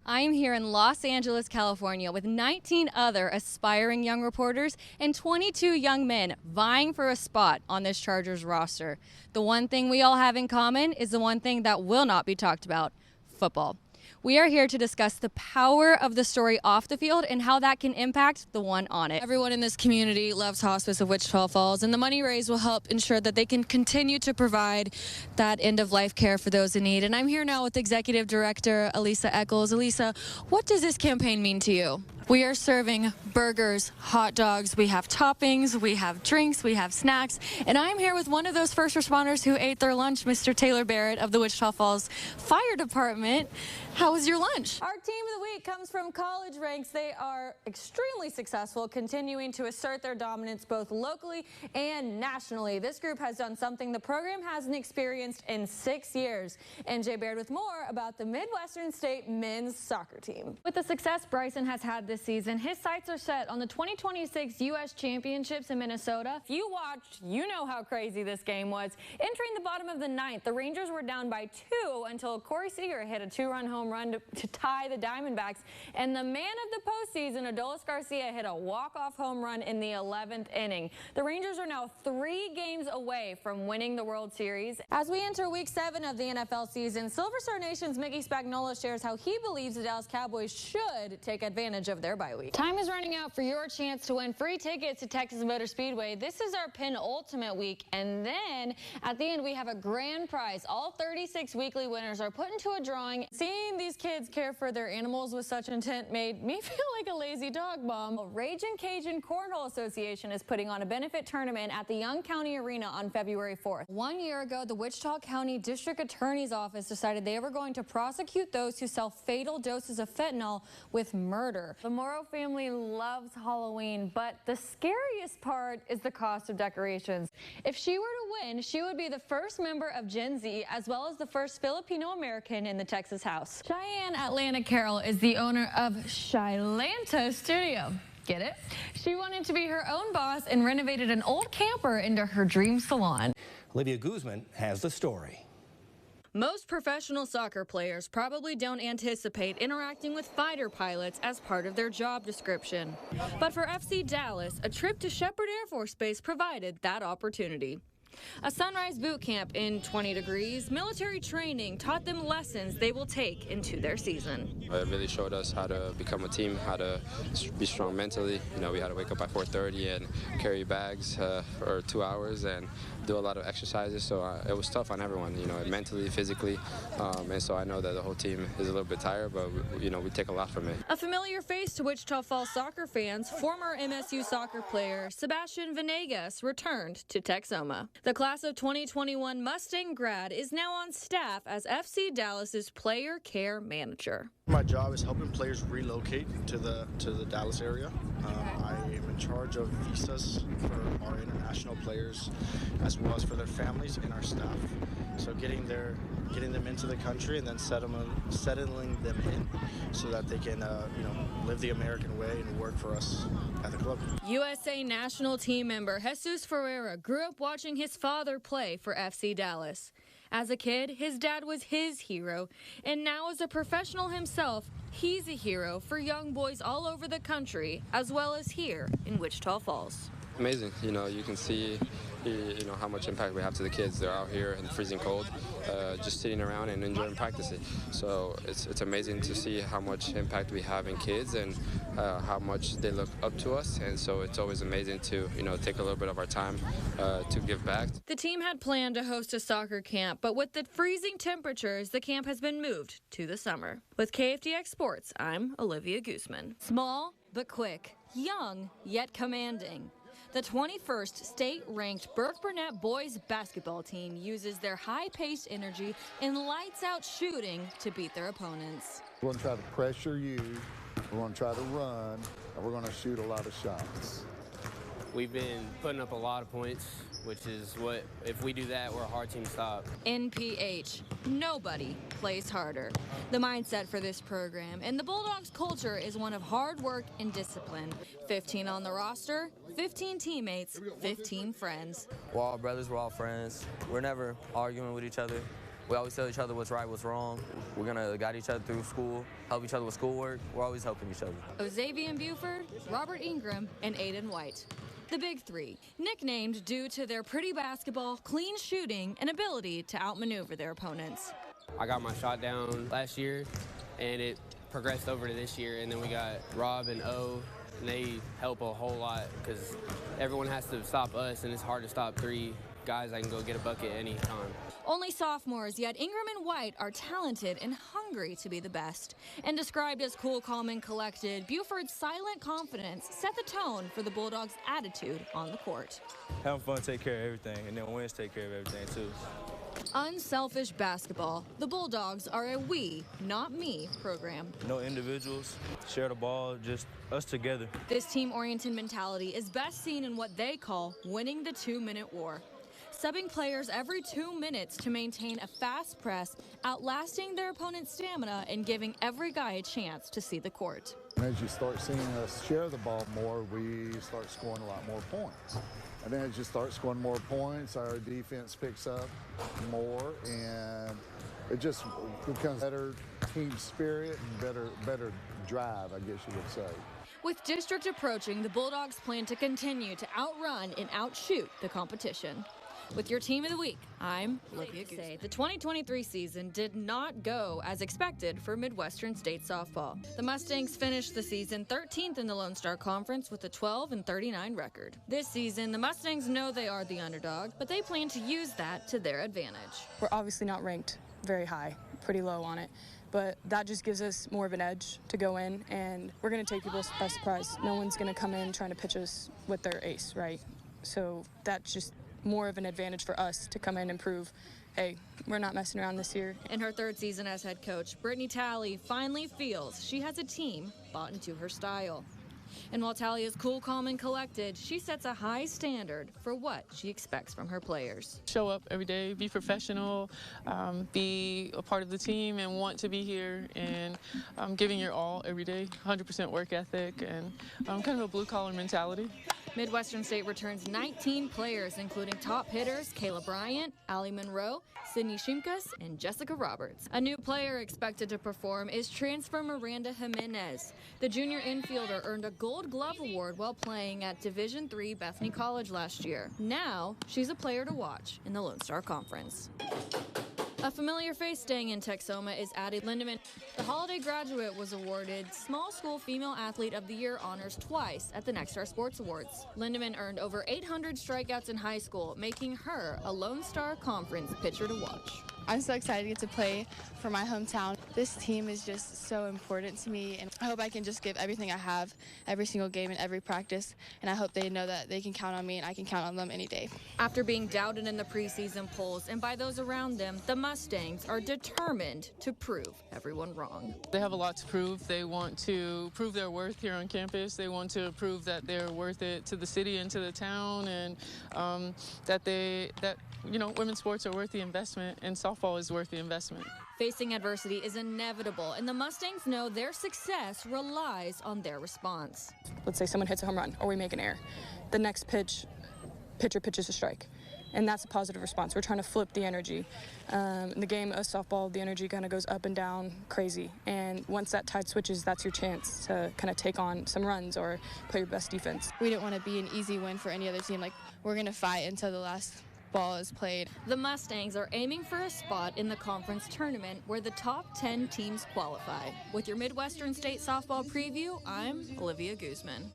I am here in Los Angeles, California with 19 other aspiring young reporters and 22 young men vying for a spot on this Chargers roster. The one thing we all have in common is the one thing that will not be talked about: football. We are here to discuss the power of the story off the field and how that can impact the one on it. Everyone in this community loves Hospice of Wichita Falls, and the money raised will help ensure that they can continue to provide that end-of-life care for those in need. And I'm here now with Executive Director Elisa Eccles. Elisa, what does this campaign mean to you? We are serving burgers, hot dogs, we have toppings, we have drinks, we have snacks, and I'm here with one of those first responders who ate their lunch, Mr. Taylor Barrett of the Wichita Falls Fire Department. How was your lunch? Our team of the week comes from college ranks. They are extremely successful, continuing to assert their dominance both locally and nationally. This group has done something the program hasn't experienced in 6 years. NJ Baird with more about the Midwestern State men's soccer team. With the success Bryson has had this season, his sights are set on the 2026 U.S. Championships in Minnesota. If you watched, you know how crazy this game was. Entering the bottom of the ninth, the Rangers were down by 2 until Corey Seager hit a 2-run home run to tie the Diamondbacks. And the man of the postseason, Adolis Garcia, hit a walk-off home run in the 11th inning. The Rangers are now 3 games away from winning the World Series. As we enter Week 7 of the NFL season, Silver Star Nation's Mickey Spagnola shares how he believes the Dallas Cowboys should take advantage of their bye week. Time is running out for your chance to win free tickets to Texas Motor Speedway. This is our penultimate week, and then at the end we have a grand prize. All 36 weekly winners are put into a drawing. Seeing these kids care for their animals with such intent made me feel like a lazy dog mom. The Ragin' Cajun Cornhole Association is putting on a benefit tournament at the Young County Arena on February 4th. 1 year ago, the Wichita County District Attorney's Office decided they were going to prosecute those who sell fatal doses of fentanyl with murder. The Morrow family loves Halloween, but the scariest part is the cost of decorations. If she were to win, she would be the first member of Gen Z as well as the first Filipino American in the Texas House. Cheyenne Atlanta Carroll is the owner of Shylanta Studio. Get it? She wanted to be her own boss and renovated an old camper into her dream salon. Olivia Guzman has the story. Most professional soccer players probably don't anticipate interacting with fighter pilots as part of their job description. But for FC Dallas, a trip to Shepherd Air Force Base provided that opportunity. A sunrise boot camp in 20 degrees, military training taught them lessons they will take into their season. It really showed us how to become a team, how to be strong mentally. You know, we had to wake up at 4:30 and carry bags for 2 hours and do a lot of exercises. So it was tough on everyone, you know, mentally, physically. And so I know that the whole team is a little bit tired, but, you know, we take a lot from it. A familiar face to Wichita Falls soccer fans, former MSU soccer player Sebastian Venegas returned to Texoma. The class of 2021 Mustang grad is now on staff as FC Dallas's player care manager. My job is helping players relocate to the Dallas area. I am in charge of visas for our international players as well as for their families and our staff. So getting them into the country and then settling them in so that they can live the American way and work for us at the club. USA national team member Jesus Ferreira grew up watching his father play for FC Dallas. As a kid, his dad was his hero, and now as a professional himself, he's a hero for young boys all over the country, as well as here in Wichita Falls. Amazing. You know, you can see how much impact we have to the kids. They're out here in the freezing cold, just sitting around and enjoying practicing. So it's amazing to see how much impact we have in kids and how much they look up to us. And so it's always amazing to, take a little bit of our time to give back. The team had planned to host a soccer camp, but with the freezing temperatures, the camp has been moved to the summer. With KFDX Sports, I'm Olivia Guzman. Small but quick, young yet commanding. The 21st state-ranked Burke-Burnett boys basketball team uses their high-paced energy and lights-out shooting to beat their opponents. We're going to try to pressure you, we're going to try to run, and we're going to shoot a lot of shots. We've been putting up a lot of points, which is what, if we do that, we're a hard team to stop. NPH, nobody plays harder. The mindset for this program and the Bulldogs culture is one of hard work and discipline. 15 on the roster, 15 teammates, 15 friends. We're all brothers, we're all friends. We're never arguing with each other. We always tell each other what's right, what's wrong. We're going to guide each other through school, help each other with schoolwork. We're always helping each other. Xavier Buford, Robert Ingram, and Aiden White. The Big Three, nicknamed due to their pretty basketball, clean shooting, and ability to outmaneuver their opponents. I got my shot down last year, and it progressed over to this year. And then we got Rob and O, and they help a whole lot because everyone has to stop us, and it's hard to stop three guys that can go get a bucket any time. Only sophomores, yet Ingram and White are talented and hungry to be the best. And described as cool, calm, and collected, Buford's silent confidence set the tone for the Bulldogs' attitude on the court. Having fun, take care of everything, and then wins take care of everything, too. Unselfish basketball. The Bulldogs are a we, not me program. No individuals, share the ball, just us together. This team-oriented mentality is best seen in what they call winning the 2-minute war. Subbing players every 2 minutes to maintain a fast press, outlasting their opponent's stamina and giving every guy a chance to see the court. And as you start seeing us share the ball more, we start scoring a lot more points. And then as you start scoring more points, our defense picks up more, and it just becomes better team spirit and better drive, I guess you would say. With district approaching, the Bulldogs plan to continue to outrun and outshoot the competition. With your Team of the Week, I'm Olivia Guzman. The 2023 season did not go as expected for Midwestern State softball. The Mustangs finished the season 13th in the Lone Star Conference with a 12-39 record. This season, the Mustangs know they are the underdog, but they plan to use that to their advantage. We're obviously not ranked very high, pretty low on it, but that just gives us more of an edge to go in, and we're going to take people by surprise. No one's going to come in trying to pitch us with their ace, right? So that's just more of an advantage for us to come in and prove, hey, we're not messing around this year. In her third season as head coach, Brittany Talley finally feels she has a team bought into her style. And while Talley is cool, calm, and collected, she sets a high standard for what she expects from her players. Show up every day, be professional, be a part of the team, and want to be here, and giving your all every day, 100% work ethic, and kind of a blue-collar mentality. Midwestern State returns 19 players, including top hitters Kayla Bryant, Allie Monroe, Sydney Shimkus, and Jessica Roberts. A new player expected to perform is transfer Miranda Jimenez. The junior infielder earned a Gold Glove Award while playing at Division III Bethany College last year. Now, she's a player to watch in the Lone Star Conference. A familiar face staying in Texoma is Addie Lindemann. The holiday graduate was awarded Small School Female Athlete of the Year honors twice at the Next Star Sports Awards. Lindemann earned over 800 strikeouts in high school, making her a Lone Star Conference pitcher to watch. I'm so excited to get to play for my hometown. This team is just so important to me, and I hope I can just give everything I have every single game and every practice, and I hope they know that they can count on me and I can count on them any day. After being doubted in the preseason polls and by those around them, the Mustangs are determined to prove everyone wrong. They have a lot to prove. They want to prove their worth here on campus. They want to prove that they're worth it to the city and to the town, and that women's sports are worth the investment, and softball is worth the investment. Facing adversity is inevitable, and the Mustangs know their success relies on their response. Let's say someone hits a home run or we make an error. The next pitcher pitches a strike, and that's a positive response. We're trying to flip the energy. In the game of softball, the energy kind of goes up and down crazy, and once that tide switches, that's your chance to kind of take on some runs or play your best defense. We didn't want to be an easy win for any other team. Like, we're going to fight until the last ball is played. The Mustangs are aiming for a spot in the conference tournament where the top 10 teams qualify. With your Midwestern State softball preview, I'm Olivia Guzman.